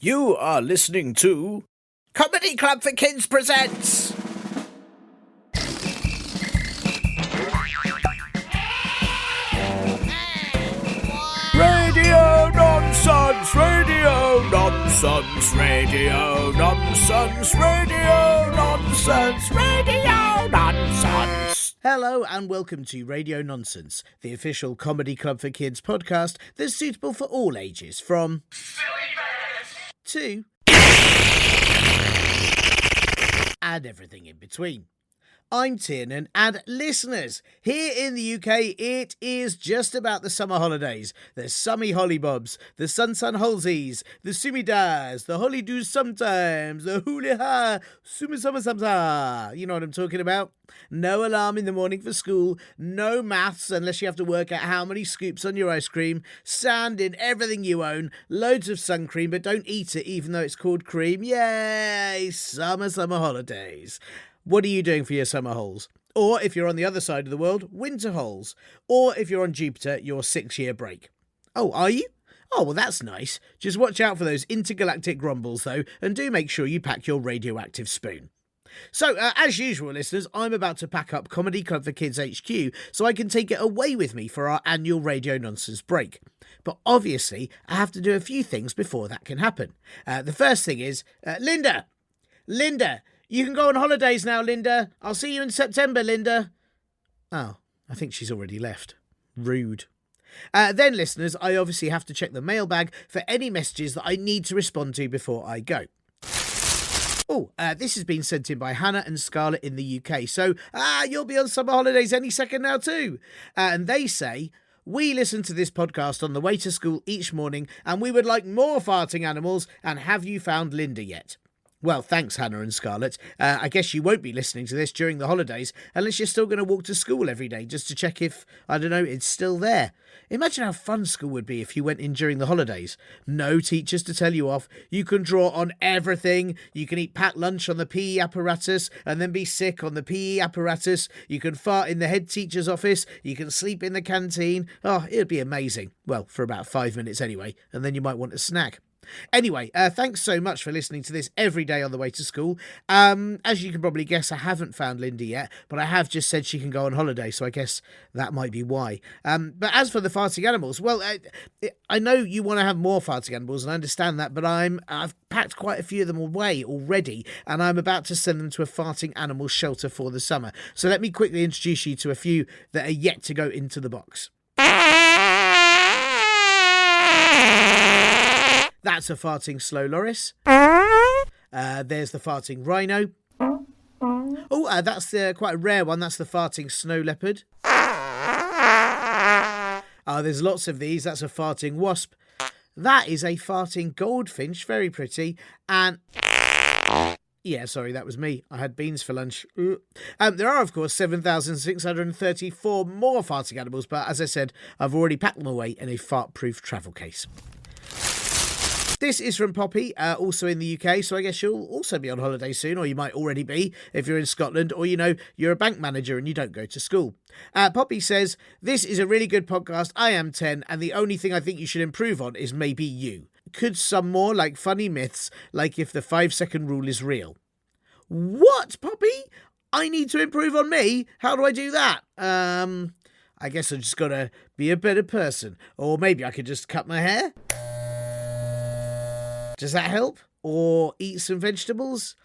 You are listening to Comedy Club for Kids presents Radio Nonsense, Radio Nonsense, Radio Nonsense, Radio Nonsense, Radio Nonsense. Hello and welcome to Radio Nonsense, the official Comedy Club for Kids podcast that's suitable for all ages, from to and everything in between. I'm Tiernan, and listeners, here in the UK, it is just about the summer holidays. The summy hollybobs, the sun holsies, the sumidas, the holly-doos sometimes, the hoo-ha, summa. You know what I'm talking about? No alarm in the morning for school, no maths unless you have to work out how many scoops on your ice cream, sand in everything you own, loads of sun cream, but don't eat it even though it's called cream. Yay! Summer holidays. What are you doing for your summer holes? Or if you're on the other side of the world, winter holes. Or if you're on Jupiter, your 6-year break. Oh, are you? Oh, well, that's nice. Just watch out for those intergalactic grumbles, though, and do make sure you pack your radioactive spoon. So, as usual, listeners, I'm about to pack up Comedy Club for Kids HQ so I can take it away with me for our annual Radio Nonsense break. But obviously, I have to do a few things before that can happen. The first thing is, Linda! You can go on holidays now, Linda. I'll see you in September, Linda. Oh, I think she's already left. Rude. Then, listeners, I obviously have to check the mailbag for any messages that I need to respond to before I go. Oh, this has been sent in by Hannah and Scarlett in the UK. So, you'll be on summer holidays any second now too. And they say, we listen to this podcast on the way to school each morning and we would like more farting animals, and have you found Linda yet? Well, thanks, Hannah and Scarlett. I guess you won't be listening to this during the holidays unless you're still going to walk to school every day just to check if, I don't know, it's still there. Imagine how fun school would be if you went in during the holidays. No teachers to tell you off. You can draw on everything. You can eat packed lunch on the PE apparatus and then be sick on the PE apparatus. You can fart in the head teacher's office. You can sleep in the canteen. Oh, it'd be amazing. Well, for about 5 minutes anyway, and then you might want a snack. Anyway, thanks so much for listening to this every day on the way to school. As you can probably guess, I haven't found Linda yet, but I have just said she can go on holiday, so I guess that might be why. But as for the farting animals, well, I know you want to have more farting animals, and I understand that, but I've packed quite a few of them away already, and I'm about to send them to a farting animal shelter for the summer. So let me quickly introduce you to a few that are yet to go into the box. That's a farting slow loris. There's the farting rhino. Oh, that's quite a rare one. That's the farting snow leopard. There's lots of these. That's a farting wasp. That is a farting goldfinch. Very pretty. And yeah, sorry, that was me. I had beans for lunch. There are, of course, 7,634 more farting animals, but as I said, I've already packed them away in a fart-proof travel case. This is from Poppy, also in the UK, so I guess you'll also be on holiday soon, or you might already be if you're in Scotland, or, you're a bank manager and you don't go to school. Poppy says, this is a really good podcast. I am 10, and the only thing I think you should improve on is maybe you. Could some more, like funny myths, like if the 5-second rule is real. What, Poppy? I need to improve on me? How do I do that? I guess I just gotta be a better person. Or maybe I could just cut my hair? Does that help? Or eat some vegetables?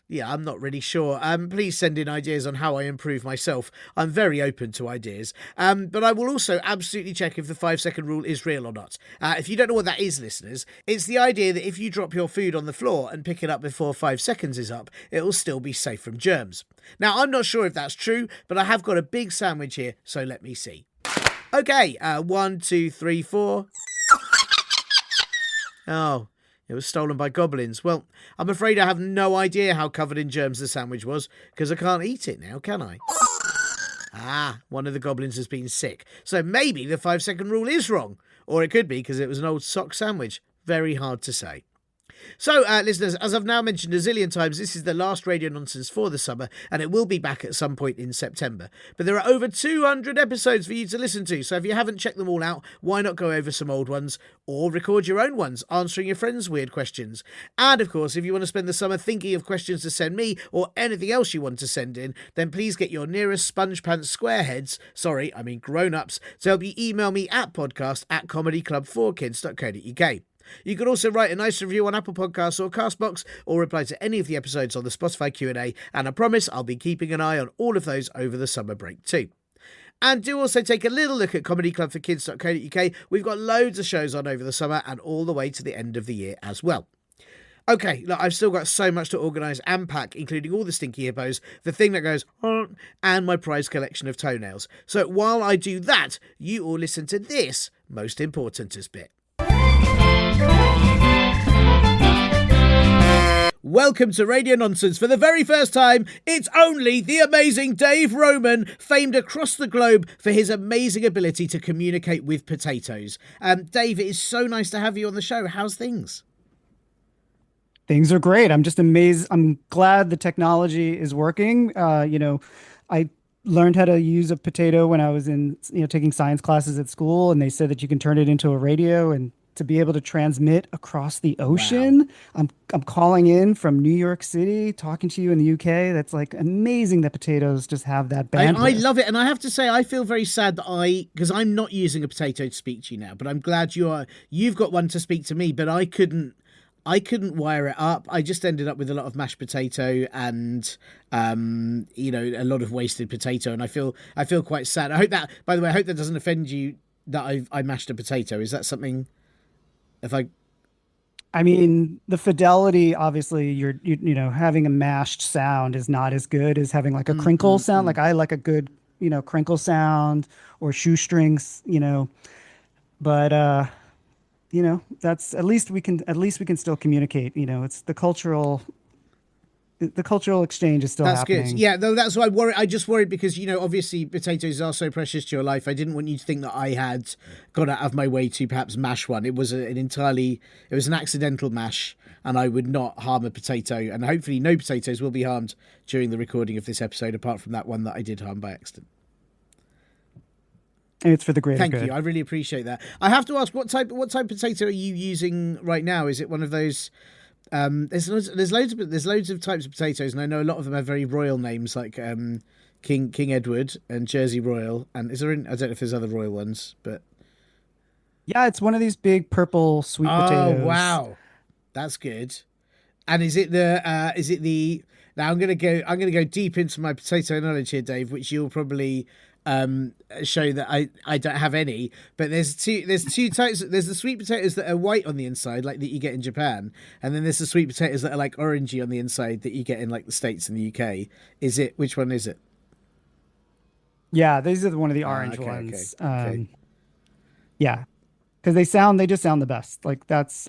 Yeah, I'm not really sure. Please send in ideas on how I improve myself. I'm very open to ideas. But I will also absolutely check if the 5-second rule is real or not. If you don't know what that is, listeners, it's the idea that if you drop your food on the floor and pick it up before 5 seconds is up, it will still be safe from germs. Now, I'm not sure if that's true, but I have got a big sandwich here, so let me see. Okay, 1, 2, 3, 4. Oh. It was stolen by goblins. Well, I'm afraid I have no idea how covered in germs the sandwich was, because I can't eat it now, can I? One of the goblins has been sick. So maybe the 5-second rule is wrong. Or it could be because it was an old sock sandwich. Very hard to say. So, listeners, as I've now mentioned a zillion times, this is the last Radio Nonsense for the summer, and it will be back at some point in September. But there are over 200 episodes for you to listen to, so if you haven't checked them all out, why not go over some old ones, or record your own ones, answering your friends' weird questions. And, of course, if you want to spend the summer thinking of questions to send me, or anything else you want to send in, then please get your nearest sponge pants squareheads, grown-ups, to help you email me at podcast@comedyclub4kids.co.uk. You can also write a nice review on Apple Podcasts or Castbox, or reply to any of the episodes on the Spotify Q&A, and I promise I'll be keeping an eye on all of those over the summer break too. And do also take a little look at comedyclubforkids.co.uk. We've got loads of shows on over the summer and all the way to the end of the year as well. Okay, look, I've still got so much to organise and pack, including all the stinky hippos, the thing that goes, and my prize collection of toenails. So while I do that, you all listen to this most importantest bit. Welcome to Radio Nonsense. For the very first time, it's only the amazing Dave Roman, famed across the globe for his amazing ability to communicate with potatoes. Dave, it is so nice to have you on the show. How's things? Things are great. I'm just amazed. I'm glad the technology is working. I learned how to use a potato when I was taking science classes at school, and they said that you can turn it into a radio and to be able to transmit across the ocean. Wow. I'm calling in from New York City, talking to you in the UK. That's like amazing that potatoes just have that bandwidth. I love it. And I have to say, I feel very sad that because I'm not using a potato to speak to you now, but I'm glad you've got one to speak to me, but I couldn't wire it up. I just ended up with a lot of mashed potato and, a lot of wasted potato. And I feel quite sad. I hope that doesn't offend you that I mashed a potato. Is that something? I mean, the fidelity, obviously, having a mashed sound is not as good as having like a crinkle sound. Like I like a good, crinkle sound or shoestrings, but, that's at least we can still communicate. It's the cultural exchange is still happening. That's good. Yeah, though that's why I worry. I just worried because, obviously potatoes are so precious to your life. I didn't want you to think that I had gone out of my way to perhaps mash one. It was an accidental mash, and I would not harm a potato. And hopefully no potatoes will be harmed during the recording of this episode, apart from that one that I did harm by accident. And it's for the greater good. Thank you. I really appreciate that. I have to ask, what type of potato are you using right now? Is it one of those? There's loads of types of potatoes, and I know a lot of them have very royal names, like King Edward and Jersey Royal. And I don't know if there's other royal ones, but yeah, it's one of these big purple sweet potatoes. Oh wow, that's good. And is it the? Now I'm gonna go deep into my potato knowledge here, Dave, which you'll probably show that I don't have any, but there's two types. There's the sweet potatoes that are white on the inside, like that you get in Japan, and then there's the sweet potatoes that are like orangey on the inside that you get in like the States and the UK. Which one is it? Yeah, these are one of the orange ones. Okay. Yeah, because they just sound the best. Like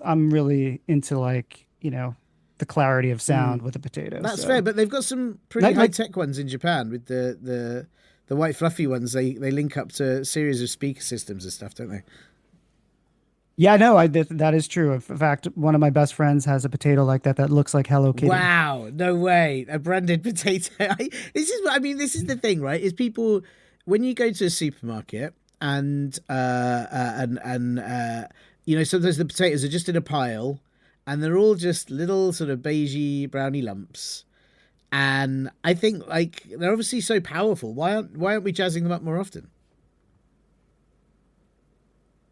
I'm really into the clarity of sound with a potato. That's fair, but they've got some pretty high tech ones in Japan with the white fluffy ones. They link up to a series of speaker systems and stuff, don't they? Yeah, no, that is true. In fact, one of my best friends has a potato like that looks like Hello Kitty. Wow, no way, a branded potato. This is the thing, right? Is people, when you go to a supermarket and sometimes the potatoes are just in a pile, and they're all just little sort of beigey browny lumps. And I think they're obviously so powerful. Why aren't we jazzing them up more often?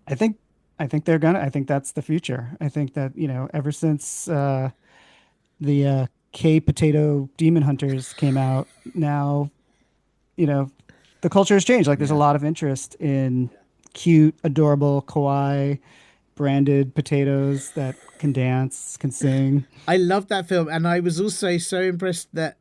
I think I think that's the future. I think that, ever since the K potato demon hunters came out, now, the culture has changed. Like there's a lot of interest in cute, adorable, kawaii branded potatoes that can dance, can sing. I loved that film, and I was also so impressed that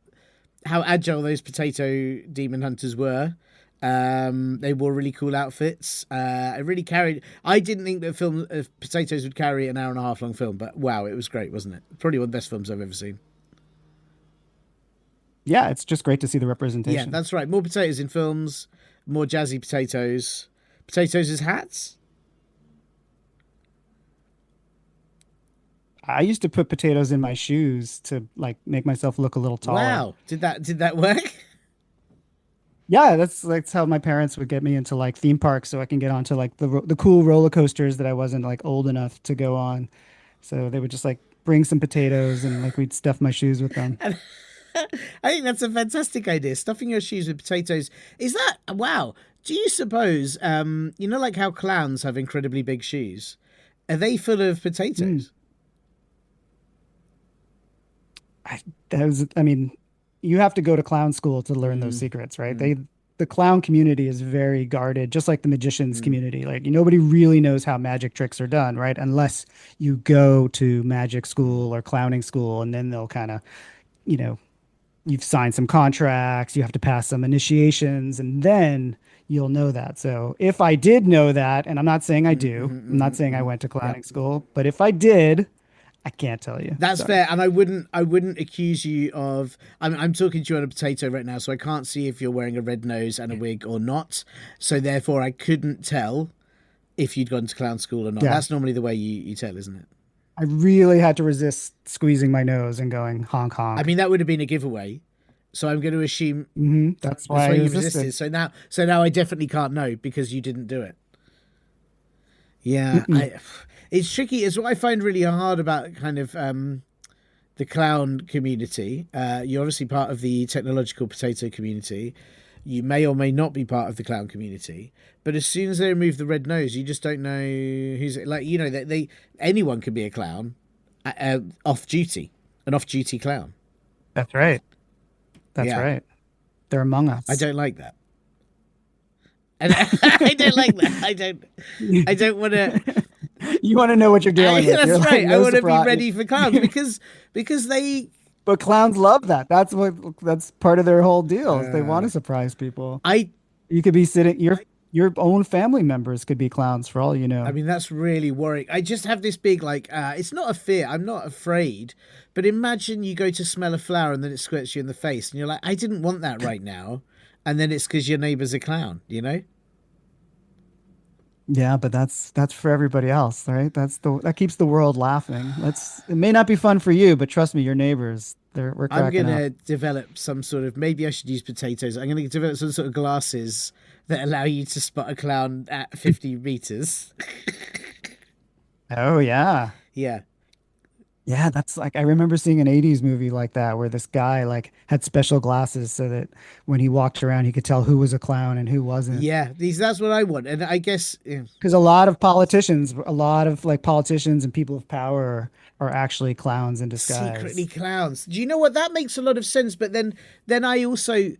how agile those potato demon hunters were. They wore really cool outfits. It really carried. I didn't think that film of potatoes would carry an hour and a half long film, but wow, it was great, wasn't it? Probably one of the best films I've ever seen. Yeah, it's just great to see the representation. Yeah, that's right. More potatoes in films, more jazzy potatoes. Potatoes as hats. I used to put potatoes in my shoes to like make myself look a little taller. Wow. Did that work? Yeah, that's how my parents would get me into like theme parks so I can get onto like the cool roller coasters that I wasn't like old enough to go on. So they would just like bring some potatoes and like we'd stuff my shoes with them. And I think that's a fantastic idea. Stuffing your shoes with potatoes. Is that wow? Do you suppose like how clowns have incredibly big shoes? Are they full of Mm. potatoes? I mean, you have to go to clown school to learn those Mm, secrets, right? mm, The clown community is very guarded, just like the magicians mm. community. Like nobody really knows how magic tricks are done, right? Unless you go to magic school or clowning school, and then they'll kind of, you know, you've signed some contracts, you have to pass some initiations, and then you'll know that. So if I did know that, and I'm not saying I Mhm, do, mhm, I'm not mhm, saying I mhm. went to Yep. clowning school, but if I did, I can't tell you. That's Sorry. fair, and I wouldn't accuse you of. I'm talking to you on a potato right now, so I can't see if you're wearing a red nose and a wig or not. So therefore, I couldn't tell if you'd gone to clown school or not. Yeah. That's normally the way you tell, isn't it? I really had to resist squeezing my nose and going honk I honk. mean, that would have been a giveaway. So I'm going to assume That's that's why I why you resisted. resisted. So now I definitely can't know because you didn't do it. Yeah, Mm-mm. it's tricky. It's what I find really hard about kind of the clown community. You're obviously part of the technological potato community. You may or may not be part of the clown community, but as soon as they remove the red nose, you just don't know who's like. They anyone can be a clown, off duty, an off duty clown. That's right. That's Yeah, right. They're among I us. don't like that, and I don't like that. You I don't want to. want to know what you're dealing with. You're That's like, right. I no want to be surprise. ready for clowns because they. But clowns love that. That's part of their whole deal is they want Uh, to surprise people. I You could be sitting your own family members could be clowns for all you I know. mean, that's really worrying. I just have this big, like, it's not a fear. I'm not afraid. But imagine you go to smell a flower and then it squirts you in the face. And you're like, I didn't want that right now. And then it's because your neighbor's a clown, you know? Yeah, but that's for everybody else, right? That keeps the world laughing. That's it may not be fun for you, but trust me, your neighbors, we're I'm going cracking up. to develop some sort of, maybe I should use potatoes. I'm going to develop some sort of glasses that allow you to spot a clown at 50 meters. Oh yeah. Yeah. Yeah, that's like I remember seeing an 80s movie like that where this guy like had special glasses so that when he walked around he could tell who was a clown and who wasn't. Yeah. That's what I want. And I guess Because a lot of like politicians and people of power are actually clowns in secretly disguise. clowns. Do you know what? That makes a lot of sense. But then I also,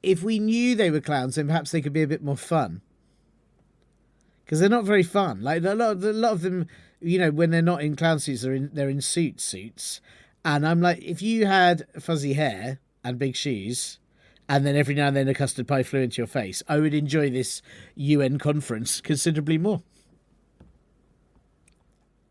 if we knew they were clowns, then perhaps they could be a bit more fun because they're not very fun. Like a lot of them, when they're not in clown suits, they're in suits. And I'm like, if you had fuzzy hair and big shoes, and then every now and then a custard pie flew into your face, I would enjoy this UN conference considerably more.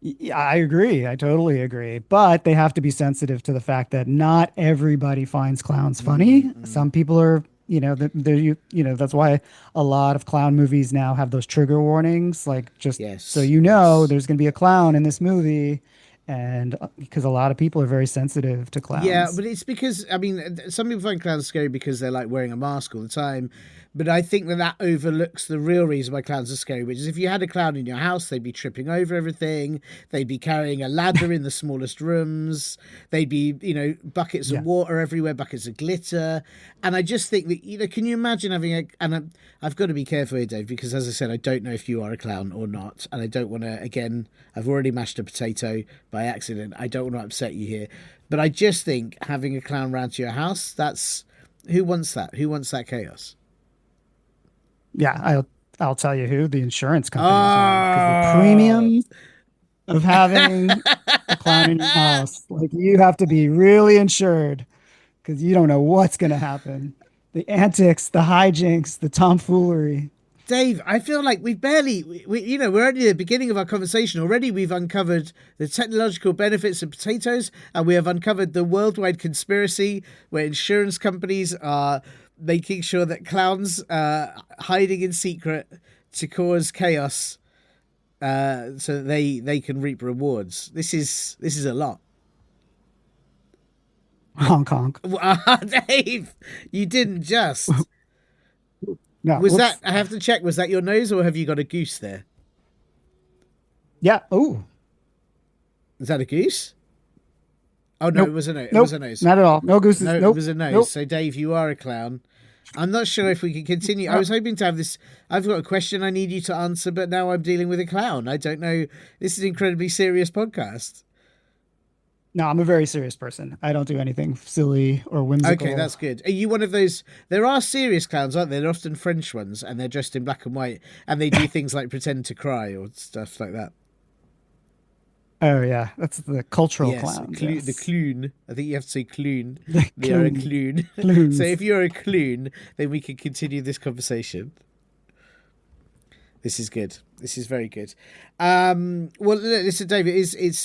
Yeah, I agree. I totally agree. But they have to be sensitive to the fact that not everybody finds clowns funny. Mm-mm. Some people are, that's why a lot of clown movies now have those trigger warnings, like just so Yes, you know, yes. there's going to be a clown in this movie. And because a lot of people are very sensitive to Yeah, clowns. but it's because I mean, some people find clowns scary because they're like wearing a mask all the time. But I think that overlooks the real reason why clowns are scary, which is if you had a clown in your house, they'd be tripping over everything. They'd be carrying a ladder in the smallest rooms. They'd be, buckets of Yeah. water everywhere, buckets of glitter. And I just think that, can you imagine having I've got to be careful here, Dave, because as I said, I don't know if you are a clown or not. And I don't want to, again, I've already mashed a potato by accident. I don't want to upset you here. But I just think having a clown round to your house, who wants that? Who wants that chaos? Yeah, I'll tell you who the insurance companies are because the Oh, premiums of having a clown in your house, like you have to be really insured because you don't know what's going to happen. The antics, the hijinks, the tomfoolery. Dave, I feel like we've barely, we're only at the beginning of our conversation. Already we've uncovered the technological benefits of potatoes, and we have uncovered the worldwide conspiracy where insurance companies are making sure that clowns are hiding in secret to cause chaos. so they can reap rewards. This is a lot. Hong Kong. Dave, you didn't just. No, Was that? whoops. I have to check. Was that your nose, or have you got a goose there? Yeah. Oh, Is that a goose? Oh no, it nope. was a nose. It was Nope. a nose. Not at all. No gooses. No, it Nope. was a nose. Nope. So Dave, you are a clown. I'm not sure if we can continue. I Uh, was hoping to have this. I've got a question I need you to answer, but now I'm dealing with a clown. I don't know. This is an incredibly serious podcast. no, I'm a very serious person. I don't do anything silly or Okay, whimsical. that's good. Are you one of those? There are serious clowns, aren't there? They're often French ones, and they're dressed in black and white, and they do things like pretend to cry or stuff like that. Oh yeah, that's the cultural Yes, clowns. the Yes, clune. I think you have to say clune. the They are a clown, clune. So cloons. if you're a clune, then we can continue this conversation. This is good. This is very good. Well, listen, David, it's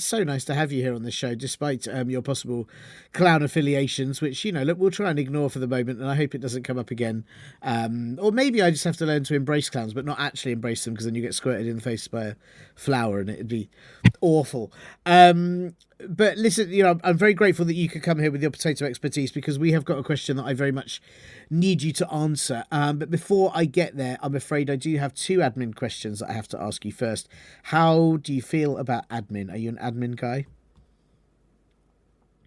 so nice to have you here on the show, despite your possible clown affiliations, which look, we'll try and ignore for the moment, and I hope it doesn't come up again. Or maybe I just have to learn to embrace clowns, but not actually embrace them, because then you get squirted in the face by a flower, and it'd be awful. But listen, I'm very grateful that you could come here with your potato expertise, because we have got a question that I very much need you to answer. But before I get there, I'm afraid I do have two admin questions that I have to ask you first. How do you feel about admin? Are you an admin guy?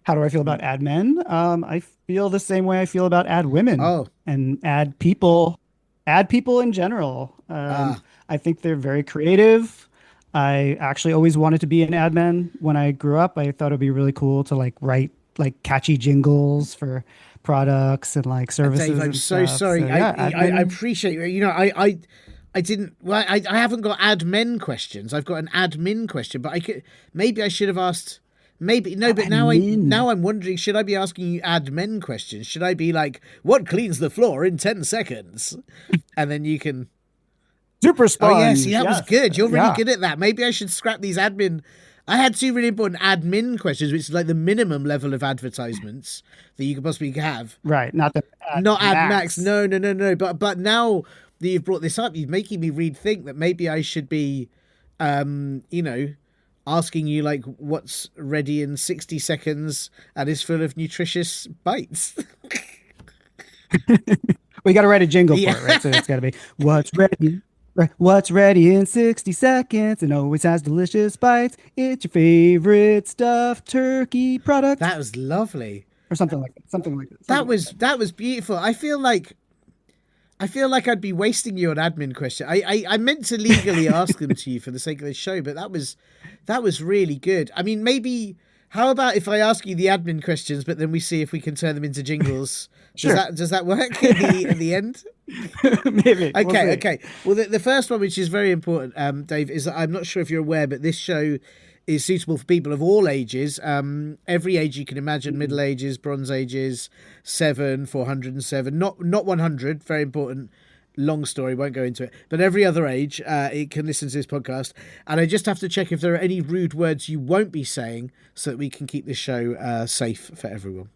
How do I feel about ad men? I feel the same way I feel about ad women Oh, and ad people in general. ah, I think they're very creative. I actually always wanted to be an ad man when I grew up. I thought it'd be really cool to like write like catchy jingles for products and like Dave, services I'm and so stuff. So sorry. yeah, ad I men. appreciate you. I didn't. Well, I haven't got admin questions. I've got an admin question, but I could maybe I should have asked. Maybe no, but Admin. now I'm wondering, should I be asking you admin questions? Should I be like, what cleans the floor in 10 seconds? And then you can. Super Oh yeah, see, sponge. that was Yes. good. You're really Yeah. good at that. Maybe I should scrap these admin. I had two really important admin questions, which is like the minimum level of advertisements that you could possibly have. Right. Not the ad Not Ad Max. max. No, no, no, no. But now that you've brought this up, you're making me rethink that maybe I should be, um, you know, asking you like what's ready in 60 seconds and is full of nutritious bites. We got to write a jingle for Yeah. it, right? So it's got to be what's ready. Right. What's ready in 60 seconds and always has delicious bites. It's your favorite stuffed turkey product That was lovely. or something like that. Something like that. That Something like was that. that was beautiful. I feel like I'd be wasting you on admin question. I meant to legally ask them to you for the sake of the show, but that was really good. I mean, maybe how about if I ask you the admin questions, but then we see if we can turn them into jingles? Does Sure. that work at the end? Maybe. We'll Okay, see. okay. Well, the first one, which is very important, Dave, is that I'm not sure if you're aware, but this show is suitable for people of all ages. Every age you can imagine: Middle Ages, Bronze Ages, 407, not 100. Very important. Long story, won't go into it. But every other age, it can listen to this podcast. And I just have to check if there are any rude words you won't be saying, so that we can keep this show safe for everyone.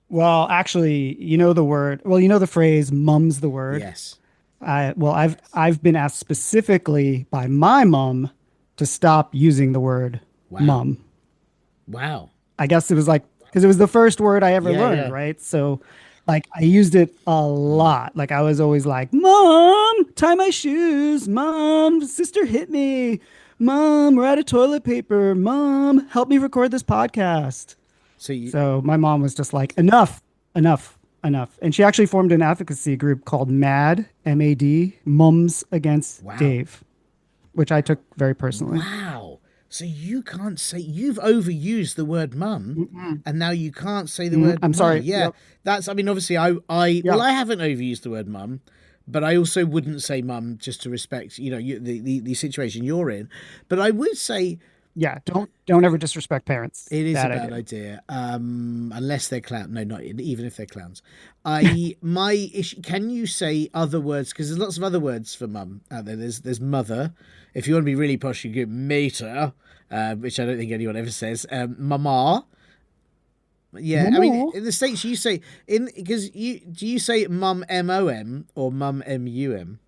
Well, actually, you know the phrase mum's the word. Yes. I've been asked specifically by my mom to stop using the word Wow. mum. Wow. I guess it was like because it was the first word I ever Yeah, learned, yeah. right? So like I used it a lot. Like I was always like, "Mom, tie my shoes. Mom, sister hit me. Mom, we're out of toilet paper. Mom, help me record this podcast." So you, So my mom was just like, "Enough, enough, enough." And she actually formed an advocacy group called MAD, MAD, Mums Against wow. Dave, which I took very personally. Wow. So you can't say you've overused the word mum, Mm-mm. and now you can't say the word I'm mum. sorry. Yeah, Yep. that's. I mean, obviously, well, Yeah. I haven't overused the word mum, but I also wouldn't say mum just to respect, the situation you're in. But I would say Yeah. Don't ever disrespect parents. it is a Bad bad idea. idea, unless they're clown. No, not even if they're clowns. My issue. Can you say other words? Because there's lots of other words for mum out there. There's mother. If you want to be really posh, you go mater, which I don't think anyone ever says. Mama. Yeah, I mean, Mama. in the States, you say because do you say mum mom or mum mum?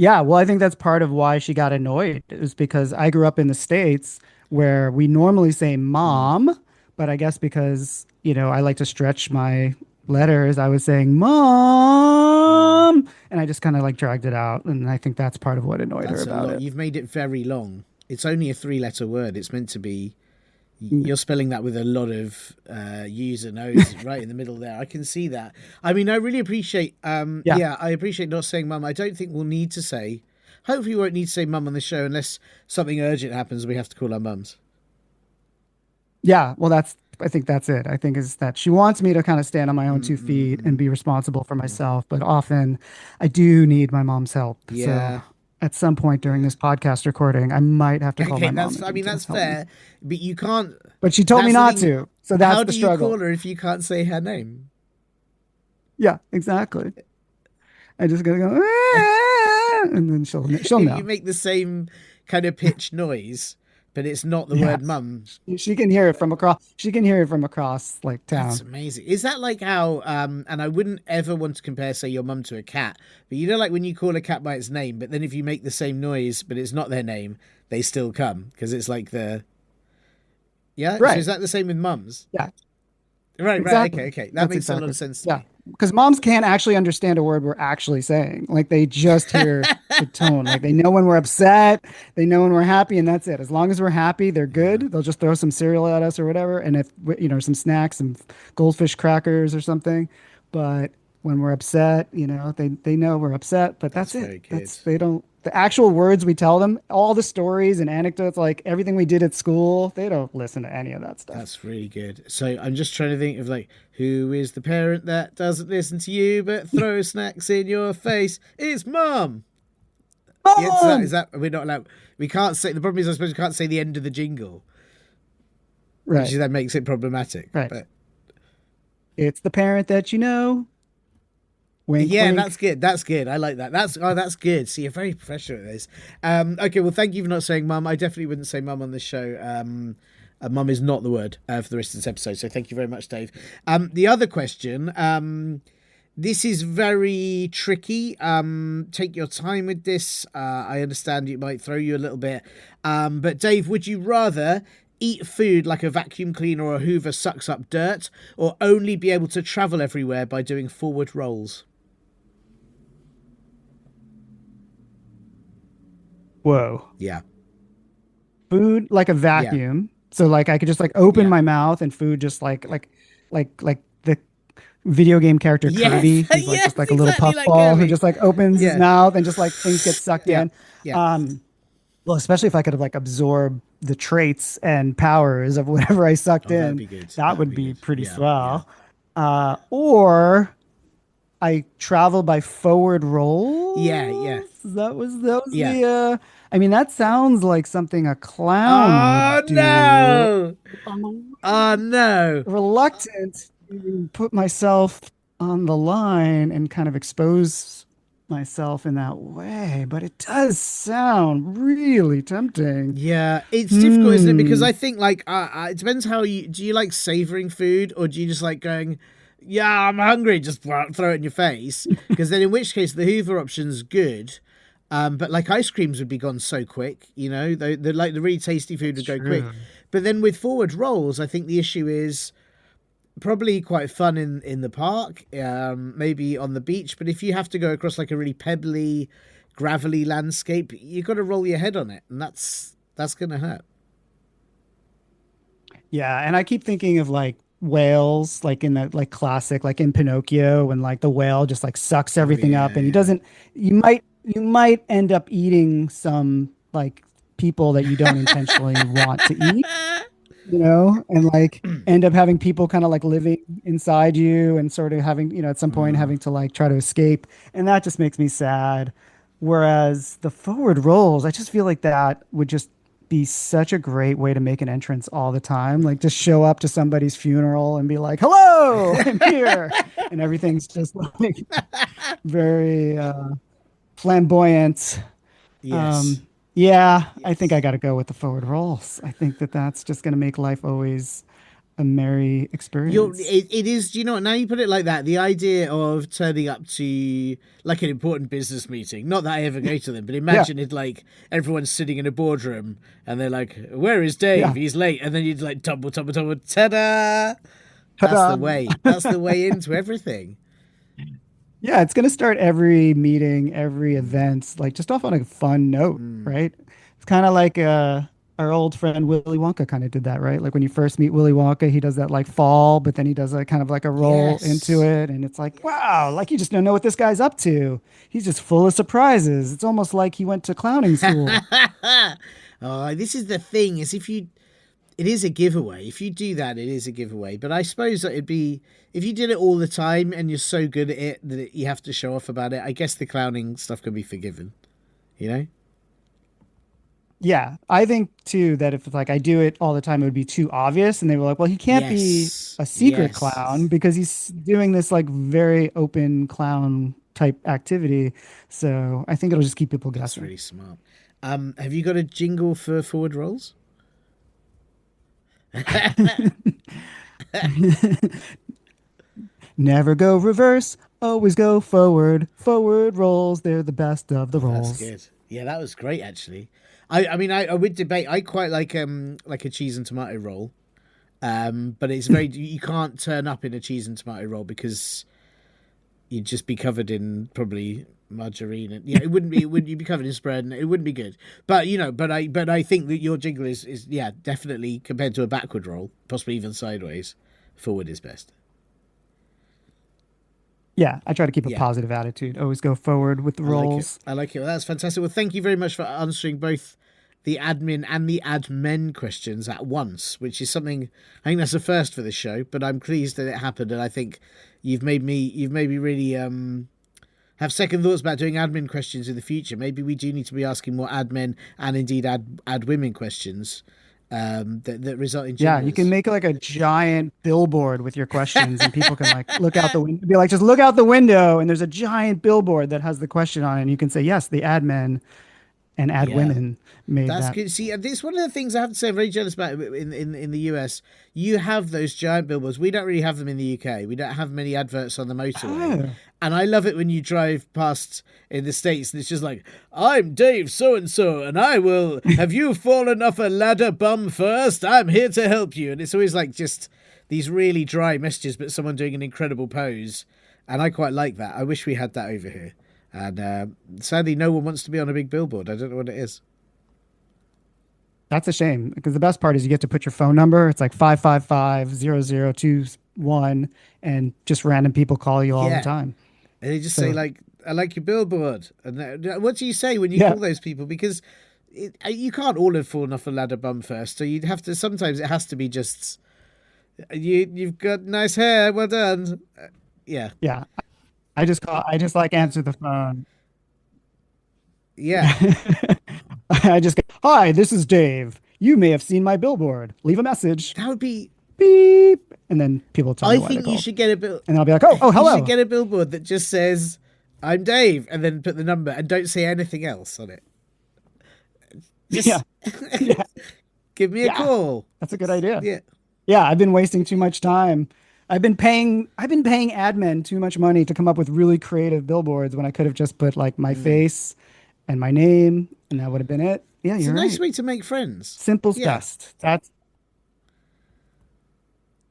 Yeah, well, I think that's part of why she got annoyed. It was because I grew up in the States where we normally say Mm. mom, but I guess because, I like to stretch my letters, I was saying mom, and I just kind of like dragged it out. And I think that's part of what annoyed her That's a about lot. it. You've made it very long. It's only a three-letter word. It's meant to be. Mm. You're spelling that with a lot of U's and O's right in the middle there. I can see that. I mean, I really appreciate. Yeah. Yeah, I appreciate not saying mum. I don't think we'll need to say. Hopefully, we won't need to say mum on the show unless something urgent happens. We have to call our mums. Yeah. Well, I think that's it. I think is that she wants me to kind of stand on my own two feet and Mm-mm-mm. be responsible for myself. But often I do need my mom's help. So Yeah, at some point during yeah. this podcast recording, I might have to call Okay, my mom that's. and I mean, to that's help me. fair, but you can't. But she told me That's the not thing. to. So that's How the do you call struggle. her if you can't say her name? Yeah, exactly. I just gotta go, "Ah," and then she'll You know. make the same kind of pitch noise, but it's not the word Yes. mum. She can hear it from across. She can hear it from across like That's town. amazing. Is that like how and I wouldn't ever want to compare, say, your mum to a cat, but you know like when you call a cat by its name, but then if you make the same noise but it's not their name, they still come because it's like the yeah, so is Right. that the same with mums? Yeah. Right, right, okay, Exactly. okay. That That's makes a lot exactly. of sense to Yeah. me. Because moms can't actually understand a word we're actually saying. Like they just hear the tone. Like they know when we're upset, they know when we're happy, and that's it. As long as we're happy, they're Yeah, good. They'll just throw some cereal at us or whatever. And if, some snacks, some goldfish crackers or something. But when we're upset, they know we're upset, but that's that's it. very good. That's, they don't, the actual words we tell them, all the stories and anecdotes, like everything we did at school, they don't listen to any of that stuff. That's really good. So I'm just trying to think of like who is the parent that doesn't listen to you but throws snacks in your face? It's mum. Yeah, so that is Mom! that we're not allowed. We can't say the problem is I suppose we can't say the end of the jingle, which Right, then makes it problematic. right. But It's the parent that you know. Wink, yeah, that's wink. good. That's good. I like that. That's good. See, you're very professional at this. Okay, well, thank you for not saying mum. I definitely wouldn't say mum on this show. Mum is not the word for the rest of this episode. So thank you very much, Dave. The other question. This is very tricky. Take your time with this. I understand it might throw you a little bit. But Dave, would you rather eat food like a vacuum cleaner or a Hoover sucks up dirt, or only be able to travel everywhere by doing forward rolls? Whoa. Yeah. Food like a Yeah. vacuum. So like I could just like open Yeah. my mouth and food just like the video game character Yes. Kirby, who's like Yes, just like a little exactly like puffball who Kirby. just like opens his Yeah. mouth and just like things get sucked Yeah. in. Yeah. Um, well, especially if I could have like absorb the traits and powers of whatever I sucked Oh, that'd in, be good. that That'd would be be good. pretty Yeah. Yeah. swell. Or I travel by forward Yeah. Yeah. rolls. That was Yeah. the I mean that sounds like something a clown Oh would do. no. I'm Oh no. reluctant to put myself on the line and kind of expose myself in that way, but it does sound really tempting. Yeah, it's difficult, isn't it? Because Hmm. I think like it depends how you do. You like savoring food, or do you just like going, "Yeah, I'm hungry," just throw it in your face? Because then, in which case, the Hoover option's good. But like ice creams would be gone so quick, you know. The like the really tasty food That's would go quick. true. But then with forward rolls, I think the issue is probably quite fun in the park, maybe on the beach. But if you have to go across like a really pebbly, gravelly landscape, you got to roll your head on it, and that's gonna hurt. Yeah, and I keep thinking of like whales, like in the like classic, like in Pinocchio, when like the whale just like sucks Oh everything up, yeah, and he yeah. doesn't. You might end up eating some like people that you don't intentionally want to eat, and like end up having people kind of like living inside you and sort of having, at some point Mm, having to like try to escape, and that just makes me sad. Whereas the forward rolls, I just feel like that would just be such a great way to make an entrance all the time. Like just show up to somebody's funeral and be like, "Hello, I'm here," and everything's just like very flamboyant. yes. Um, yeah, I think Yes. I got to go with the forward rolls. I think that that's just going to make life always a merry experience. It is. Do you know what? Now you put it like that, the idea of turning up to like an important business meeting. Not that I ever go to them, but Yeah, imagine it like everyone's sitting in a boardroom and they're like, "Where is Dave? yeah. He's late." And then you'd like tumble, tumble, tumble, ta-da! That's the Ta-da. way. That's the way into everything. Yeah, it's gonna start every meeting, every event, like just off on a fun note, Mm. right? It's kind of like our old friend Willy Wonka kind of did that, right? Like when you first meet Willy Wonka, he does that like fall, but then he does a kind of like a roll into Yes. it, and it's like, wow, like you just don't know what this guy's up to. He's just full of surprises. It's almost like he went to clowning school. Oh, this is the thing. Is if you it is a giveaway. If you do that, it is a giveaway. But I suppose that it'd be if you did it all the time and you're so good at it that you have to show off about it. I guess the clowning stuff can be forgiven. You know? Yeah, I think too that if like I do it all the time, it would be too obvious, and they were like, "Well, he can't be Yes. a secret clown Yes. because he's doing this like very open clown type activity." So I think it'll just keep people That's guessing. really smart. Have you got a jingle for forward rolls? Never go reverse, always go forward. Forward rolls, they're the best of the Oh, that's rolls. good. Yeah, that was great actually. I mean I would debate. I quite like a cheese and tomato roll. But it's very you can't turn up in a cheese and tomato roll because you'd just be covered in probably margarine and yeah, it wouldn't be it would you'd be covered in spread and it wouldn't be good. But you know, but I think that your jingle is yeah, definitely compared to a backward roll, possibly even sideways, forward is best. Yeah, I try to keep a Yeah. positive attitude. Always go forward with the I like it. rolls. I like it. Well, that's fantastic. Well, thank you very much for answering both the admin and the admin questions at once, which is something I think that's a first for this show. But I'm pleased that it happened, and I think you've made me really have second thoughts about doing admin questions in the future. Maybe we do need to be asking more admin and indeed ad women questions that result in Yeah, you can jingles. make like a giant billboard with your questions, and people can like look out the window, be like, just look out the window, and there's a giant billboard that has the question on it, and you can say, yes, the ad men and ad Yeah. women made That's that. good. See, this one of the things I have to say I'm very jealous about in the US. You have those giant billboards. We don't really have them in the UK. We don't have many adverts on the motorway. Oh, And I love it when you drive past in the States and it's just like, I'm Dave so and so, and I will have you fallen off a ladder bum first? I'm here to help you. And it's always like just these really dry messages, but someone doing an incredible pose. And I quite like that. I wish we had that over here. And sadly, no one wants to be on a big billboard. I don't know what it is. that's a shame because the best part is you get to put your phone number. It's like 555 0021, and just random people call you all the Yeah. time. And they just say So, like, "I like your billboard." And what do you say when you yeah, call those people? Because you can't all have fallen off a ladder bum first, so you'd have to. Sometimes it has to be just you've got nice hair. Well done. Yeah, yeah. I just like answer the phone. yeah. I just go, hi, this is Dave. You may have seen my billboard. Leave a message. That would be. Beep. And then people tell me I why they think you called. should get a bill. And then I'll be like, oh, oh, You should hello. get a billboard that just says, "I'm Dave," and then put the number and don't say anything else on it. Yeah. Just Yeah. give me a Yeah. call. That's a good idea. Yeah. Yeah. I've been wasting too much time. I've been paying admin too much money to come up with really creative billboards when I could have just put like my face and my name, and that would have been it. Yeah, It's a you're nice right. way to make friends. Simple's Yeah. best.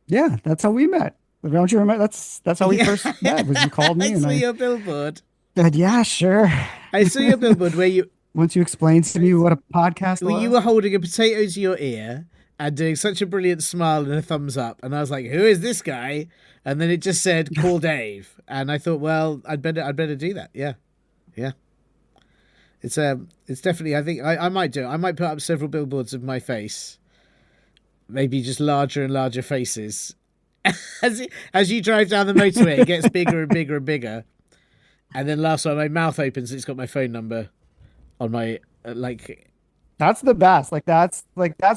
Yeah, that's how we met. Don't you remember? That's how we Yeah. first met. Was you called me I and saw I your billboard. said, yeah, sure. I saw your billboard where Once you explained to me what a podcast you was. were holding a potato to your ear and doing such a brilliant smile and a thumbs up, and I was like, "Who is this guy?" And then it just said, "Call Dave," and I thought, well, I'd better do that. Yeah, yeah. It's definitely. I think I might do it. I might put up several billboards of my face, maybe just larger and larger faces. As you drive down the motorway, it gets bigger and bigger and bigger, and then last time my mouth opens, it's got my phone number on my like That's the best. That's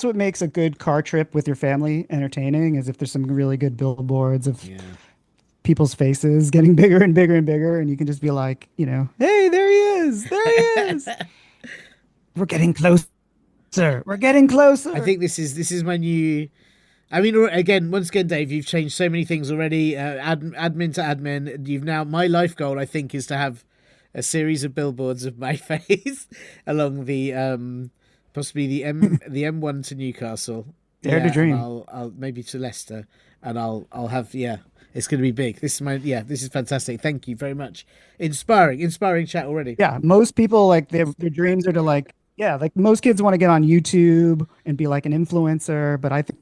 what makes a good car trip with your family entertaining is if there's some really good billboards of yeah. people's faces getting bigger and bigger and bigger, and you can just be like, hey, there he is. There he is. We're getting closer. We're getting I closer. think this is my new I mean, again, once again, Dave, you've changed so many things already. Admin to admin. You've now, my life goal, I think, is to have a series of billboards of my face along the possibly the M1 to Newcastle. Dare to Yeah, and dream. I'll maybe to Leicester, and I'll have, yeah. It's going to be big. This is my, yeah. This is fantastic. Thank you very much. Inspiring chat already. Yeah, most people like their dreams are to like yeah, like most kids want to get on YouTube and be like an influencer, but I think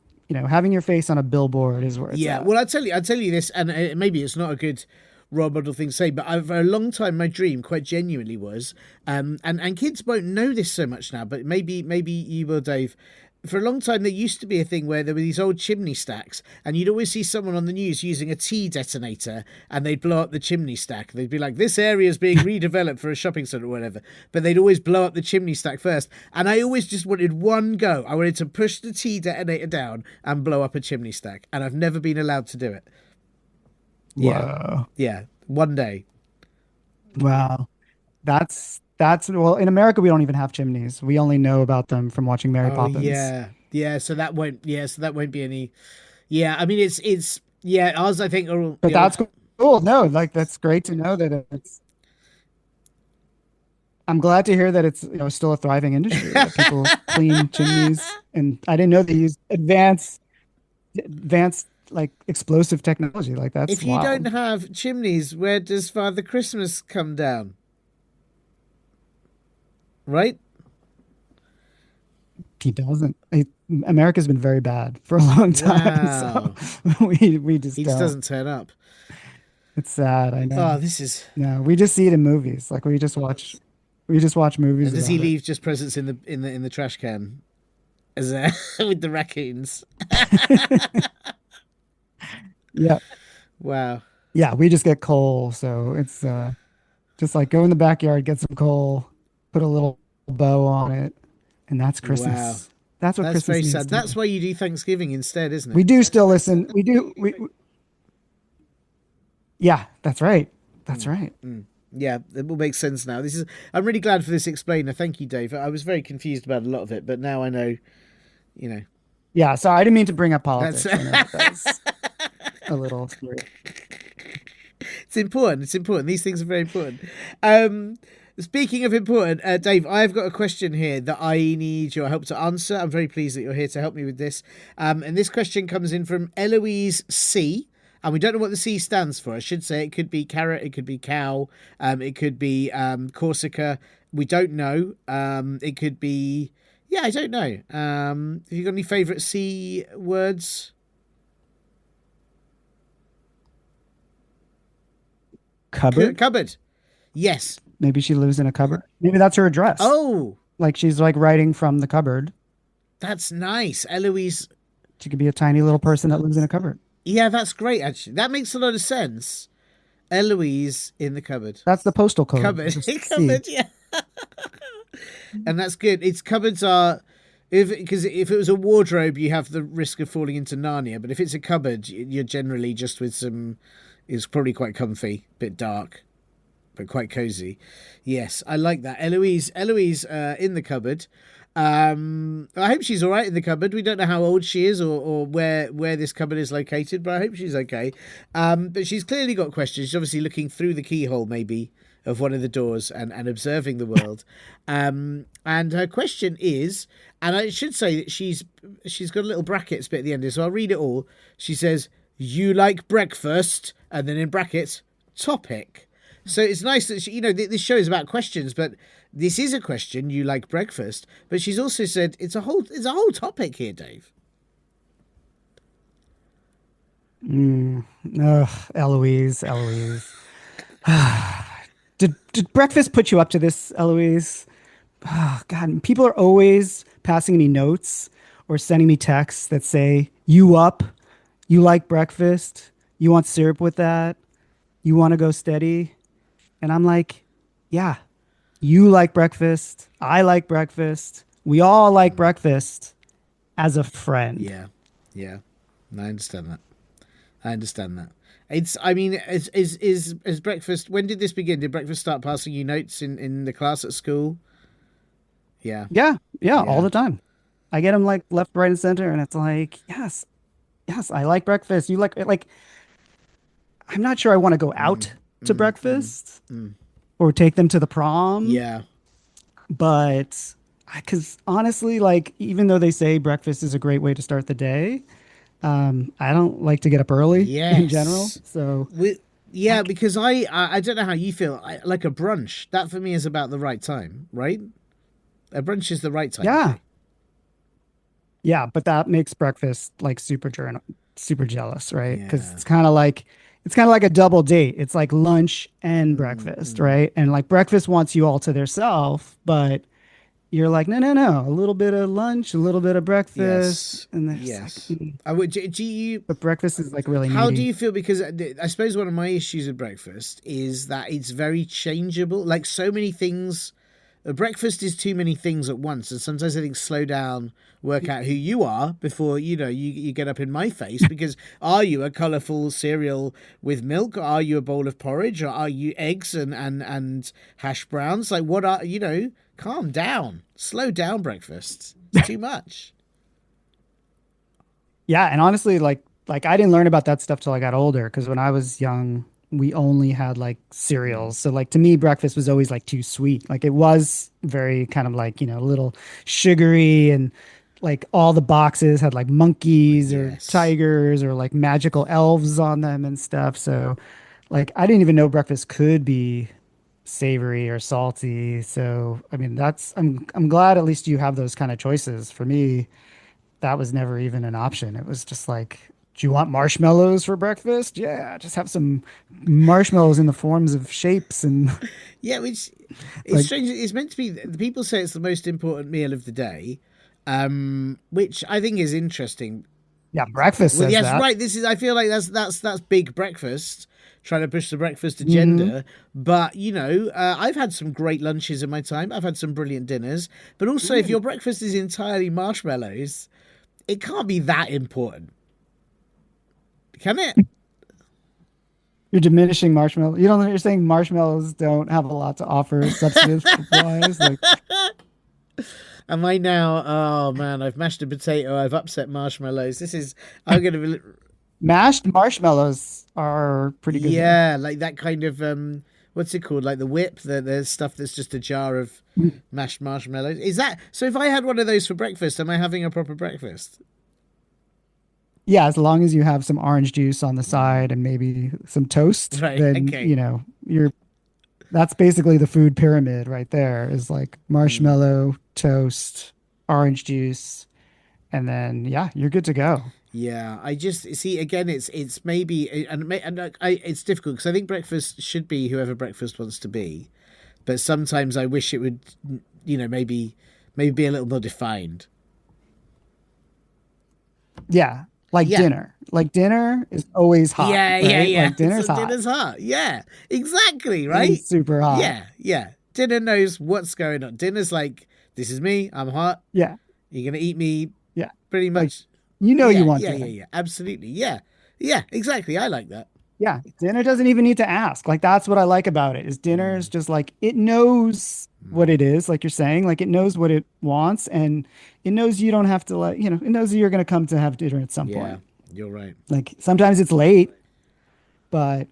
having your face on a billboard is where it's Yeah, at. well, I'll tell you this, and maybe it's not a good role model thing to say, but for a long time, my dream, quite genuinely, was, and kids won't know this so much now, but maybe you will, Dave. For a long time, there used to be a thing where there were these old chimney stacks, and you'd always see someone on the news using a tea detonator, and they'd blow up the chimney stack. They'd be like, "This area is being redeveloped for a shopping centre or whatever," but they'd always blow up the chimney stack first. And I always just wanted one go. I wanted to push the tea detonator down and blow up a chimney stack, and I've never been allowed to do it. Yeah, Whoa. yeah, one day. Wow. That's well, in America we don't even have chimneys. We only know about them from watching Mary Oh Poppins. yeah, yeah. So that won't. Yeah, so that won't be any. Yeah, I mean it's yeah. Ours, I think, are all. But that's cool. No, like that's great to know that it's I'm glad to hear that it's still a thriving industry that people clean chimneys and I didn't know they use advanced like explosive technology. Like that's If you don't wild. have chimneys, where does Father Christmas come down? Right? He doesn't. America's been very bad for a long time, so Wow. we just He just don't. doesn't turn up. It's sad, I know. Oh, this is. No, we just see it in movies. Like we just watch And movies does he about it. leave just presents in the trash can as with the raccoons? Yeah. Wow. Yeah, we just get coal, so it's just like go in the backyard, get some coal, put a little bow on it, and that's Wow. Christmas. That's what That's Christmas very means sad. to That's me. why you do Thanksgiving instead, isn't it? We do still listen. Yeah, that's right. That's right. Yeah, it all makes sense now. This is. I'm really glad for this explainer. Thank you, Dave. I was very confused about a lot of it, but now I know. You know, Yeah, so I didn't mean to bring up that's. politics. I know that was a little scary. It's important. It's important. These things are very important. Speaking of important, Dave, I've got a question here that I need your help to answer. I'm very pleased that you're here to help me with this. And this question comes in from Eloise C. And we don't know what the C stands for. I should say it could be carrot, it could be cow, it could be Corsica. We don't know. It could be, yeah, I don't know. Have you got any favourite C words? Cupboard? Cupboard. Yes. Maybe she lives in a cupboard. Maybe that's her address. Oh, Like she's like writing from the cupboard. that's nice. Eloise. She could be a tiny little person that lives in a cupboard. Yeah, that's great, actually. That makes a lot of sense. Eloise in the cupboard. That's the postal code. Cupboard. Just C. Cupboard, yeah. And that's good. It's cupboards are. Because if it was a wardrobe, you have the risk of falling into Narnia. But if it's a cupboard, you're generally just with some. It's probably quite comfy, bit dark, but quite cozy. Yes, I like that. Eloise, in the cupboard. I hope she's all right in the cupboard. We don't know how old she is or where this cupboard is located, but I hope she's okay. But she's clearly got questions. She's obviously looking through the keyhole, maybe, of one of the doors and observing the world. And her question is, and I should say that she's got a little brackets bit at the end here, so I'll read it all. She says, "You like breakfast?" And then in brackets, topic. So it's nice that this show is about questions, but this is a question. You like breakfast, but she's also said it's a whole topic here, Dave. Ugh, Eloise. Did breakfast put you up to this, Eloise? Oh, God, people are always passing me notes or sending me texts that say, "You up? You like breakfast? You want syrup with that? You want to go steady?" And I'm like, yeah, you like breakfast. I like breakfast. We all like breakfast as a friend. Yeah, yeah. I understand that. I understand that. It's. I mean, is breakfast? When did this begin? Did breakfast start passing you notes in the class at school? Yeah, Yeah, yeah, all yeah. the time. I get them like left, right, and center, and it's like, yes, Yes, I like breakfast. You like I'm not sure I want to go out to Mm, mm, breakfast mm. or take them to the prom, Yeah. but because honestly, like even though they say breakfast is a great way to start the day, I don't like to get up early in general. Yes. So We, I, yeah, because I don't know how you feel. Like a brunch, that for me is about the right time, right? A brunch is the right time of yeah, day. yeah, but that makes breakfast like super jealous, right? Because Yeah. it's kind of like a double date. It's like lunch and Mm, breakfast, mm. right? And like breakfast wants you all to theirself, but you're like, no, no, no, a little bit of lunch, a little bit of breakfast, Yes. and it's like, Yes. I would. Do you? but breakfast is like really How do meaty. you feel? Because I suppose one of my issues with breakfast is that it's very changeable. Like so many things, breakfast is too many things at once, and sometimes I think slow down, work out who you are before you get up in my face. Because are you a colourful cereal with milk? Or are you a bowl of porridge? Or are you eggs and hash browns? Like what are Calm down, slow down. Breakfast. It's too much. Yeah, and honestly, like I didn't learn about that stuff till I got older because when I was young, we only had like Mm. cereals. So like to me, breakfast was always like too sweet. Like it was very kind of like, a little sugary and like all the boxes had like monkeys or Yes. tigers or like magical elves on them and stuff. So like I didn't even know breakfast could be savory or salty. So I mean, I'm glad at least you have those kind of choices. For me, that was never even an option. It was just like, do you want marshmallows for breakfast? Yeah, just have some marshmallows in the forms of shapes and Yeah, which it's like, strange. It's meant to be. The people say it's the most important meal of the day, which I think is interesting. yeah, breakfast Well, says yes, that. right. This is. I feel like that's big breakfast, trying to push the breakfast Hmm. agenda. But I've had some great lunches in my time. I've had some brilliant dinners. But also, if Ooh. your breakfast is entirely marshmallows, it can't be that important, can it? You're diminishing marshmallow. You don't know, you're saying marshmallows don't have a lot to offer substantive wise. Like Am I now? Oh man, I've mashed a potato. I've upset marshmallows. This is. I'm gonna be. mashed marshmallows are pretty good though. Yeah, like that kind of what's it called? Like the whip, the stuff that's just a jar of mashed marshmallows. Is that so? If I had one of those for breakfast, am I having a proper breakfast? Yeah, as long as you have some orange juice on the side and maybe some toast, Right. then Okay. you're that's basically the food pyramid right there is like Mm. marshmallow, toast, orange juice, and then yeah, you're good to go. Yeah, I just see again. It's maybe it's difficult because I think breakfast should be whoever breakfast wants to be, but sometimes I wish it would, maybe be a little more defined. Yeah, like Yeah, dinner. Like dinner is always hot, yeah, yeah, right? yeah. Like dinner's So hot. dinner's hot. Yeah, exactly. Dinner's Right. super hot. Yeah, yeah. Dinner knows what's going on. Dinner's like, this is me. I'm hot. Yeah, You're gonna eat me. yeah. Pretty Like much. you Yeah, want yeah, yeah, dinner. yeah. Absolutely. Yeah, yeah. Exactly. I like that. Yeah, dinner doesn't even need to ask. Like that's what I like about it. Is dinner is Mm, just like it knows what mm. it is, like you're saying, like it knows what it wants and it knows you don't have to like, it knows that you're going to come to have dinner at some Yeah, point. you're right. Like sometimes it's late, but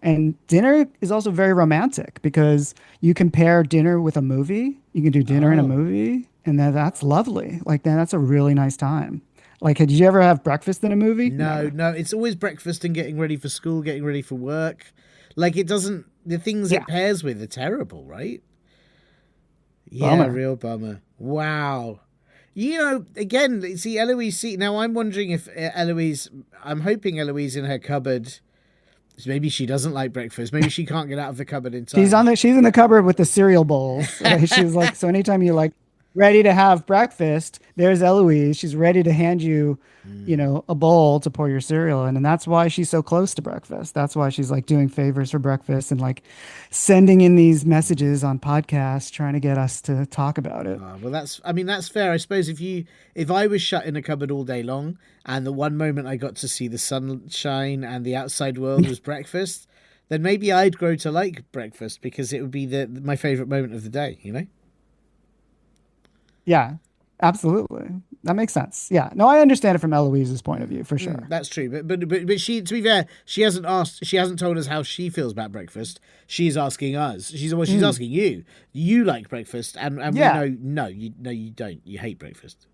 and dinner is also very romantic because you compare dinner with a movie. You can do dinner in a Oh movie, and that's lovely. Like then that's a really nice time. Like, did you ever have breakfast in a movie? no, Never. no. It's always breakfast and getting ready for school, getting ready for work. Like it doesn't. The things Yeah, it pairs with are terrible, right? Yeah, bummer. real bummer. Wow. Again, see Eloise. See now, I'm wondering if Eloise. I'm hoping Eloise in her cupboard. Maybe she doesn't like breakfast. Maybe she can't get out of the cupboard in time. She's in the cupboard with the cereal bowls. Right? She's like, so anytime you're like ready to have breakfast, there's Eloise. She's ready to hand you, Mm. a bowl to pour your cereal in. And that's why she's so close to breakfast. That's why she's like doing favors for breakfast and like sending in these messages on podcasts trying to get us to talk about it. Well, I mean, that's fair. I suppose if I was shut in a cupboard all day long, and the one moment I got to see the sunshine and the outside world was breakfast, then maybe I'd grow to like breakfast because it would be my favorite moment of the day. Yeah. Absolutely. That makes sense. Yeah. No, I understand it from Eloise's point of view for Mm, sure. that's true, but she, to be fair, she hasn't told us how she feels about breakfast. She's asking us. She's Mm. asking you. You like breakfast, and we Yeah. know no, you don't. You hate breakfast.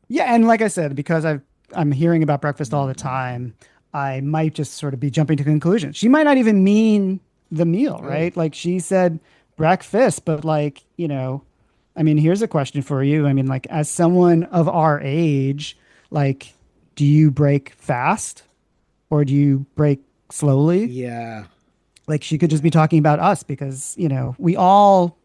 Yeah, and like I said, because I'm hearing about breakfast all the time, I might just sort of be jumping to conclusions. She might not even mean the meal, Oh, right? Like she said breakfast, but like, I mean, here's a question for you. I mean, like as someone of our age, like do you break fast or do you break slowly? yeah, Like she could just be talking about us because, we all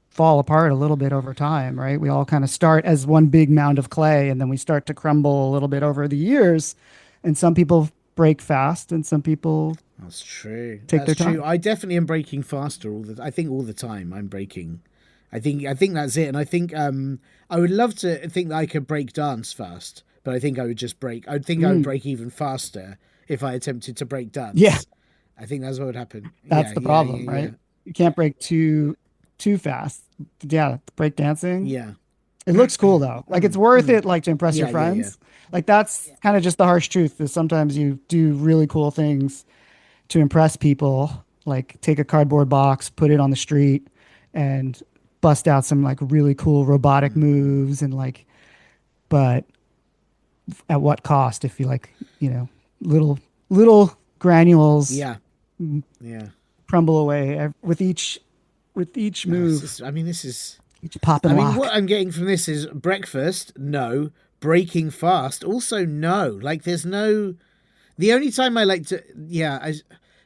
fall apart a little bit over time, right? We all kind of start as one big mound of clay and then we start to crumble a little bit over the years. And some people break fast and some people that's true. take That's their true. time. I definitely am breaking faster I think all the time I'm breaking. I think that's it. And I think I would love to think that I could break dance fast, but I think I would just break. I would think I would Mm, break even faster if I attempted to break yeah, dance. I think that's what would happen. that's Yeah, the yeah, problem, yeah, yeah, right? You can't break too fast. Yeah, break dancing. yeah. It looks cool though. Like it's Mm, worth mm. it like to impress your Yeah, yeah, yeah. friends. Like that's kind of just the harsh truth is sometimes you do really cool things to impress people, like take a cardboard box, put it on the street, and bust out some like really cool robotic moves and like, but at what cost? If you like, you know, little little granules Yeah, yeah. crumble away with each No, move, I mean, this is. each pop I and mean, what lock. I'm getting from this is breakfast, no. Breaking fast, also no. Like, there's no. The only time I like to, yeah,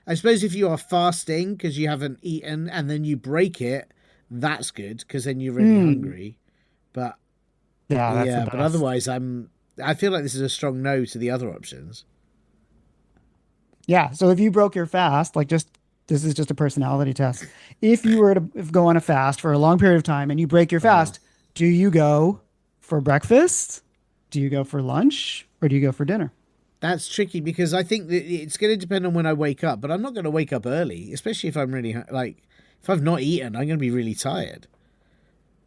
I suppose if you are fasting because you haven't eaten and then you break it, that's good because then you're really Mm, hungry. But yeah, that's the yeah, but best. otherwise, I feel like this is a strong no to the other options. Yeah. So if you broke your fast, like just this is just a personality test. If you were to go on a fast for a long period of time and you break your Oh, fast, do you go for breakfast? Do you go for lunch? Or do you go for dinner? that's tricky because I think that it's going to depend on when I wake up. But I'm not going to wake up early, especially if I'm really like if I've not eaten, I'm going to be really tired.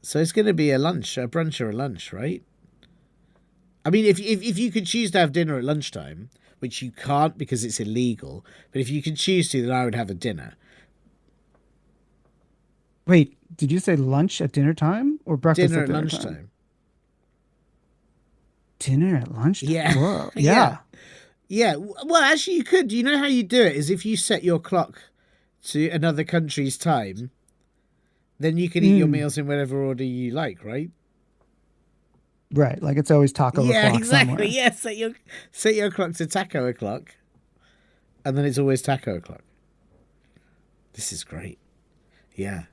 So it's going to be a lunch, a brunch, or a lunch, right? I mean, if you could choose to have dinner at lunchtime, which you can't because it's illegal, but if you could choose to, then I would have a dinner. Wait, did you say lunch at dinner time or breakfast Dinner at at dinner time? lunchtime. Dinner at lunchtime. Yeah, Whoa. yeah, Yeah. yeah. Well, actually, you could. You know how you do it is if you set your clock to another country's time, then you can eat your Mm, meals in whatever order you like, right? right. Like it's always taco Yeah, o'clock exactly. somewhere. Yeah, set your clock to taco o'clock, and then it's always taco o'clock. This is great. Yeah.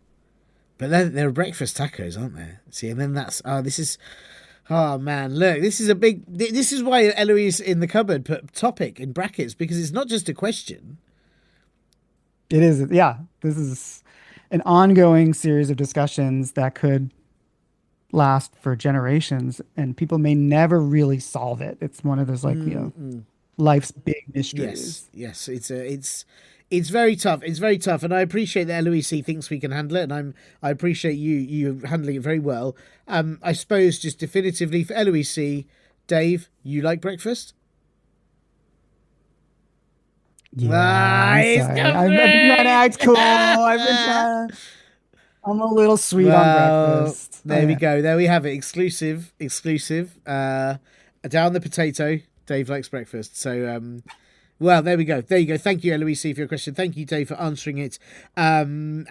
But there are breakfast tacos, aren't there? See, and then that's this is oh man, look, this is a big. This is why Eloise in the cupboard put topic in brackets because it's not just a question. It is. Yeah. This is an ongoing series of discussions that could last for generations and people may never really solve it. It's one of those like, life's big Yes, mysteries. yes, it's very tough. It's very tough, and I appreciate that Eloise thinks we can handle it, and I appreciate you handling it very well. I suppose just definitively for Eloise, Dave, you like breakfast? Yeah, Ah, I'm it's sorry. I've been trying to act cool. I've been confirmed. trying. I'm a little sweet on Well, breakfast. there we go. There we have it. Exclusive, exclusive. Down the potato. Dave likes breakfast. So, well, there we go. There you go. Thank you, Eloise, for your question. Thank you, Dave, for answering it. I've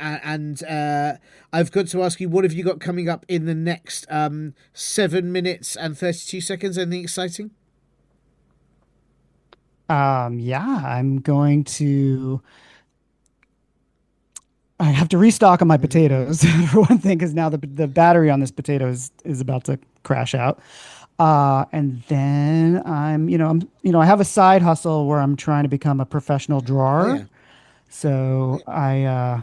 got to ask you, what have you got coming up in the next 7 minutes and 32 seconds? Anything exciting? Yeah, I'm going to. I have to restock on my potatoes for one thing, because now the battery on this potato is about to crash out. And then I have a side hustle where I'm trying to become a professional Oh drawer. yeah. So I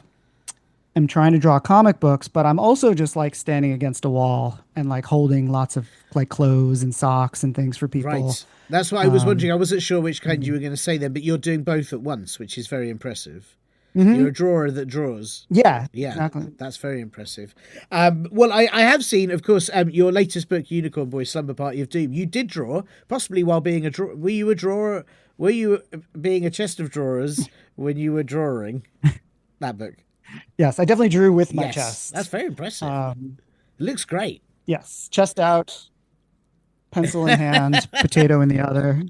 am trying to draw comic books, but I'm also just like standing against a wall and like holding lots of like clothes and socks and things for people. Right. That's what I was Um, wondering. I wasn't sure which kind you were going to say then, but you're doing both at once, which is very impressive. You're a drawer that draws. Yeah, Yeah, exactly. that's very impressive. Well, I have seen, of course, your latest book, Unicorn Boy: Slumber Party of Doom. You did draw, possibly while being a drawer. Were you a drawer? Were you being a chest of drawers when you were drawing that book? Yes, I definitely drew with my Yes, that's chest. very impressive. Um, It looks great. yes, chest out, pencil in hand, potato in the other.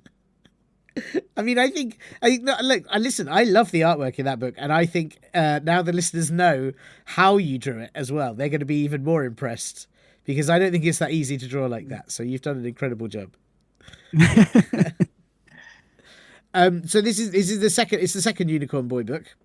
I mean, no, look, I listen. I love the artwork in that book, and I think now the listeners know how you drew it as well. They're going to be even more impressed because I don't think it's that easy to draw like that. So you've done an incredible job. So this is the second. It's the second Unicorn Boy book.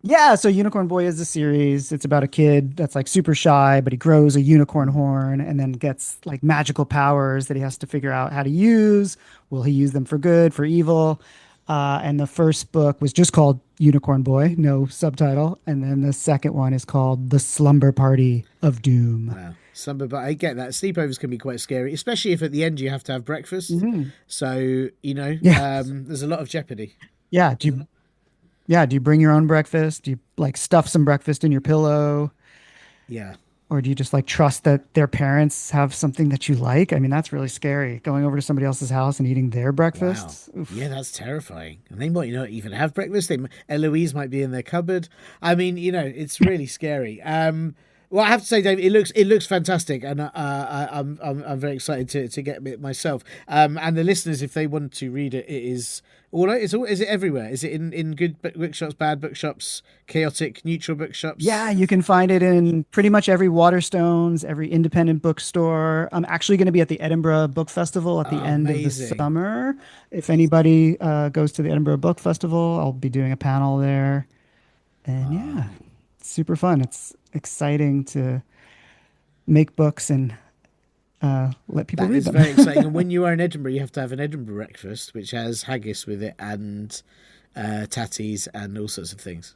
Yeah, so Unicorn Boy is a series. It's about a kid that's like super shy, but he grows a unicorn horn and then gets like magical powers that he has to figure out how to use. Will he use them for good, for evil? And the first book was just called Unicorn Boy, no subtitle. And then the second one is called The Slumber Party of Doom. Wow. But I get that sleepovers can be quite scary, especially if at the end you have to have breakfast. So Yeah. there's a lot of jeopardy. Yeah. Do you bring your own breakfast? Do you like stuff some breakfast in your pillow? Yeah. Or do you just like trust that their parents have something that you like? I mean, that's really scary. Going over to somebody else's house and eating their Wow. breakfast. Oof. Yeah, that's terrifying. And they might not even have breakfast. Eloise might be in their cupboard. I mean, it's really scary. Well, I have to say, Dave, it looks fantastic, and I'm very excited to get it myself. And the listeners, if they want to read it, it is is it everywhere? Is it in good bookshops, bad bookshops, chaotic, neutral bookshops? Yeah, you can find it in pretty much every Waterstones, every independent bookstore. I'm actually going to be at the Edinburgh Book Festival at the end of the Amazing. summer. If anybody goes to the Edinburgh Book Festival, I'll be doing a panel there. And yeah, it's super fun. It's exciting to make books and let people That read is them. very exciting. And when you are in Edinburgh, you have to have an Edinburgh breakfast, which has haggis with it and tatties and all sorts of things.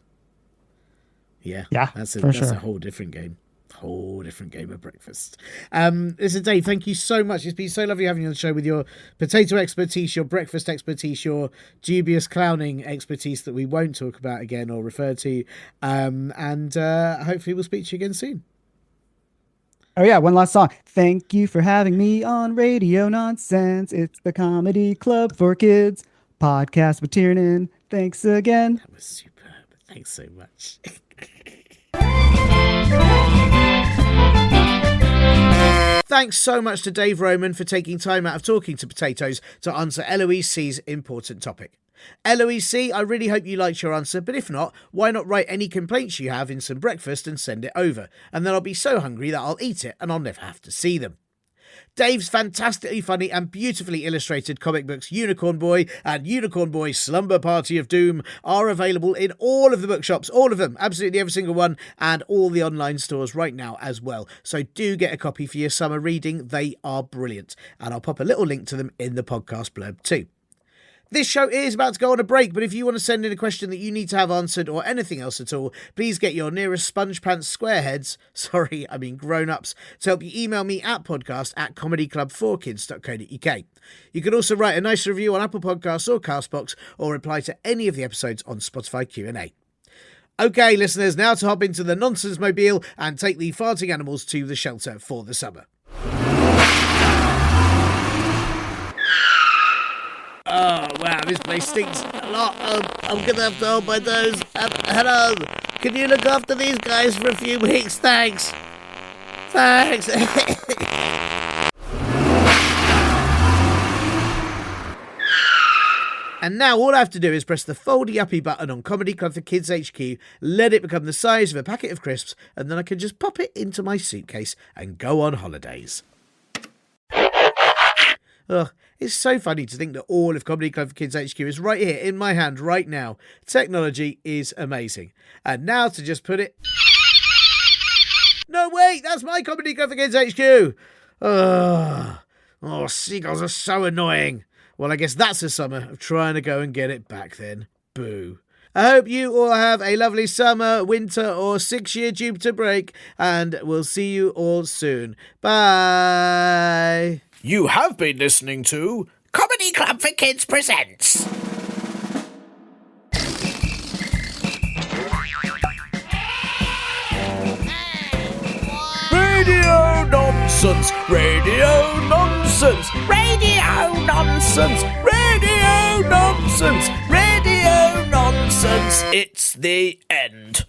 Yeah, Yeah, that's for a sure. whole different game. Whole different game of breakfast. Listen, Dave, thank you so much. It's been so lovely having you on the show with your potato expertise, your breakfast expertise, your dubious clowning expertise that we won't talk about again or refer to. And hopefully we'll speak to you again soon. Oh yeah, one last song. Thank you for having me on Radio Nonsense. It's the comedy club for kids. Podcast with Tiernan. Thanks again. That was superb. Thanks so much. Thanks so much to Dave Roman for taking time out of talking to potatoes to answer Eloise C's important topic. Eloise C, I really hope you liked your answer, but if not, why not write any complaints you have in some breakfast and send it over, and then I'll be so hungry that I'll eat it and I'll never have to see them. Dave's fantastically funny and beautifully illustrated comic books Unicorn Boy and Unicorn Boy Slumber Party of Doom are available in all of the bookshops, all of them, absolutely every single one, and all the online stores right now as well. So do get a copy for your summer reading. They are brilliant. And I'll pop a little link to them in the podcast blurb too. This show is about to go on a break, but if you want to send in a question that you need to have answered or anything else at all, please get your nearest sponge pants squareheads, grown-ups, to help you email me at podcast@comedyclub4kids.co.uk. You can also write a nice review on Apple Podcasts or Castbox or reply to any of the episodes on Spotify Q&A. Okay, listeners, now to hop into the Nonsense Mobile and take the farting animals to the shelter for the summer. Oh, wow, this place stinks a lot. I'm going to have to hold my nose. Hello, can you look after these guys for a few weeks? Thanks. Thanks. And now all I have to do is press the foldy uppy button on Comedy Club for Kids HQ, let it become the size of a packet of crisps, and then I can just pop it into my suitcase and go on holidays. Ugh, it's so funny to think that all of Comedy Club for Kids HQ is right here in my hand right now. Technology is amazing. And now to just put it... No, wait, that's my Comedy Club for Kids HQ. Ugh. Oh, seagulls are so annoying. Well, I guess that's a summer of trying to go and get it back then. Boo. I hope you all have a lovely summer, winter, or 6-year Jupiter break, and we'll see you all soon. Bye. You have been listening to Comedy Club for Kids Presents. nonsense, radio nonsense, radio nonsense, radio nonsense, radio nonsense. It's the end.